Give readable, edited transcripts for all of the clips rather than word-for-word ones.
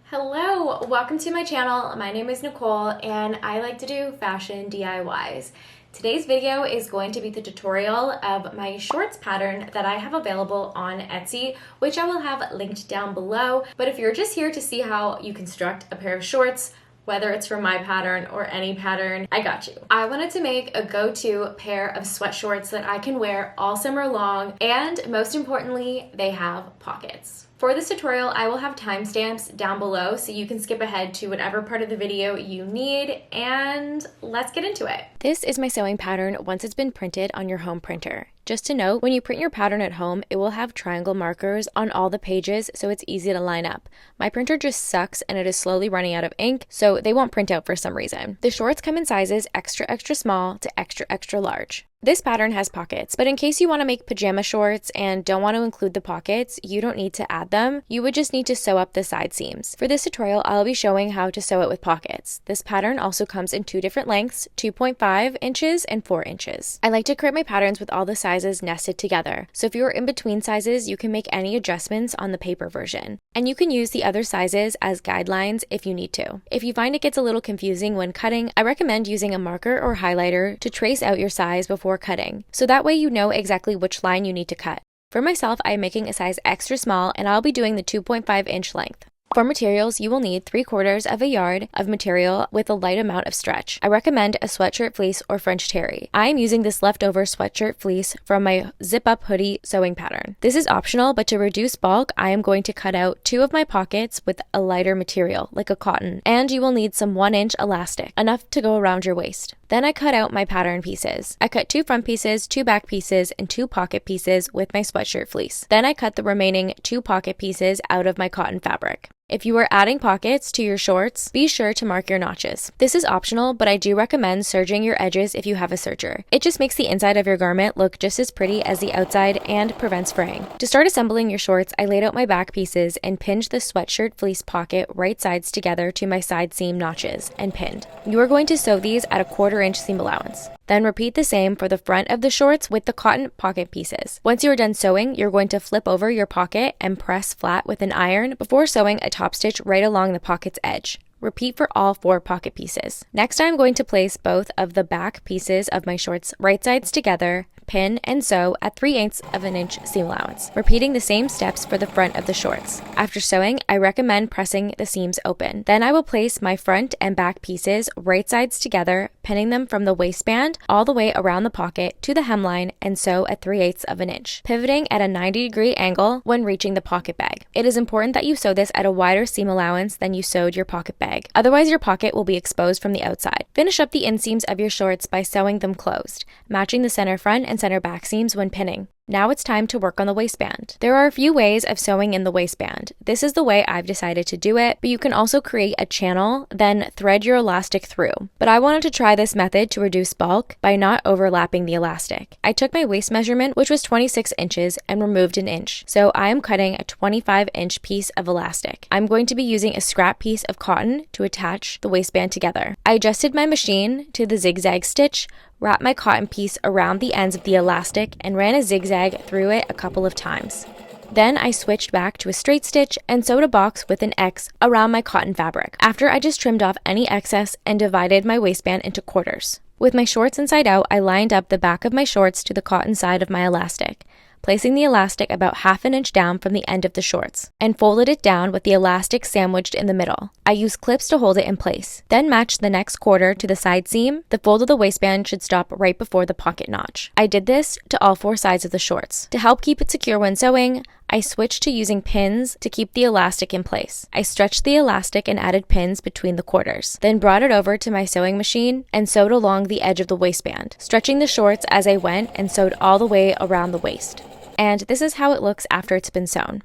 Hello, welcome to my channel. My name is Nicole and I like to do fashion DIYs. Today's video is going to be the tutorial of my shorts pattern that I have available on Etsy, which I will have linked down below. But if you're just here to see how you construct a pair of shorts, whether it's for my pattern or any pattern, I got you. I wanted to make a go-to pair of sweat shorts that I can wear all summer long, and most importantly, they have pockets. For this tutorial, I will have timestamps down below so you can skip ahead to whatever part of the video you need, and let's get into it. This is my sewing pattern once it's been printed on your home printer. Just to note, when you print your pattern at home, it will have triangle markers on all the pages so it's easy to line up. My printer just sucks and it is slowly running out of ink, so they won't print out for some reason. The shorts come in sizes extra small to extra large. This pattern has pockets, but in case you want to make pajama shorts and don't want to include the pockets, you don't need to add them. You would just need to sew up the side seams. For this tutorial, I'll be showing how to sew it with pockets. This pattern also comes in two different lengths, 2.5 inches and 4 inches. I like to create my patterns with all the sizes nested together. So if you're in between sizes, you can make any adjustments on the paper version. And you can use the other sizes as guidelines if you need to. If you find it gets a little confusing when cutting, I recommend using a marker or highlighter to trace out your size before cutting, so that way you know exactly which line you need to cut. For myself, I am making a size extra small and I'll be doing the 2.5 inch length. For materials, you will need 3/4 of a yard of material with a light amount of stretch. I recommend a sweatshirt fleece or French terry. I am using this leftover sweatshirt fleece from my zip-up hoodie sewing pattern. This is optional, but to reduce bulk, I am going to cut out 2 of my pockets with a lighter material, like a cotton, and you will need some 1-inch elastic, enough to go around your waist. Then I cut out my pattern pieces. I cut 2 front pieces, 2 back pieces, and 2 pocket pieces with my sweatshirt fleece. Then I cut the remaining 2 pocket pieces out of my cotton fabric. If you are adding pockets to your shorts, be sure to mark your notches. This is optional, but I do recommend serging your edges if you have a serger. It just makes the inside of your garment look just as pretty as the outside and prevents fraying. To start assembling your shorts, I laid out my back pieces and pinned the sweatshirt fleece pocket right sides together to my side seam notches and pinned. You are going to sew these at a 1/4 inch seam allowance. Then repeat the same for the front of the shorts with the cotton pocket pieces. Once you are done sewing, you're going to flip over your pocket and press flat with an iron before sewing a top stitch right along the pocket's edge. Repeat for all 4 pocket pieces. Next, I'm going to place both of the back pieces of my shorts right sides together, pin and sew at 3/8 of an inch seam allowance, repeating the same steps for the front of the shorts. After sewing, I recommend pressing the seams open. Then I will place my front and back pieces right sides together, pinning them from the waistband all the way around the pocket to the hemline and sew at 3/8 of an inch, pivoting at a 90-degree angle when reaching the pocket bag. It is important that you sew this at a wider seam allowance than you sewed your pocket bag. Otherwise, your pocket will be exposed from the outside. Finish up the inseams of your shorts by sewing them closed, matching the center front and center back seams when pinning. Now it's time to work on the waistband. There are a few ways of sewing in the waistband. This is the way I've decided to do it, but you can also create a channel, then thread your elastic through. But I wanted to try this method to reduce bulk by not overlapping the elastic. I took my waist measurement, which was 26 inches, and removed an inch. So I am cutting a 25-inch piece of elastic. I'm going to be using a scrap piece of cotton to attach the waistband together. I adjusted my machine to the zigzag stitch, wrapped my cotton piece around the ends of the elastic, and ran a zigzag through it a couple of times. Then I switched back to a straight stitch and sewed a box with an X around my cotton fabric. After I just trimmed off any excess and divided my waistband into quarters. With my shorts inside out, I lined up the back of my shorts to the cotton side of my elastic, placing the elastic about 1/2 inch down from the end of the shorts, and folded it down with the elastic sandwiched in the middle. I used clips to hold it in place. Then matched the next quarter to the side seam. The fold of the waistband should stop right before the pocket notch. I did this to all 4 sides of the shorts. To help keep it secure when sewing, I switched to using pins to keep the elastic in place. I stretched the elastic and added pins between the quarters, then brought it over to my sewing machine and sewed along the edge of the waistband, stretching the shorts as I went and sewed all the way around the waist. And this is how it looks after it's been sewn.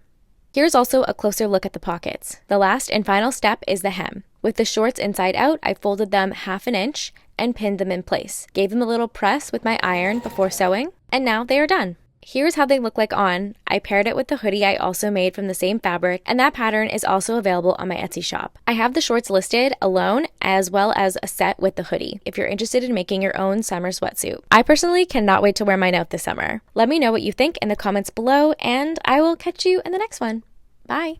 Here's also a closer look at the pockets. The last and final step is the hem. With the shorts inside out, I folded them 1/2 inch and pinned them in place. Gave them a little press with my iron before sewing, and now they are done. Here's how they look like on. I paired it with the hoodie I also made from the same fabric, and that pattern is also available on my Etsy shop. I have the shorts listed alone as well as a set with the hoodie if you're interested in making your own summer sweatsuit. I personally cannot wait to wear mine out this summer. Let me know what you think in the comments below, and I will catch you in the next one. Bye!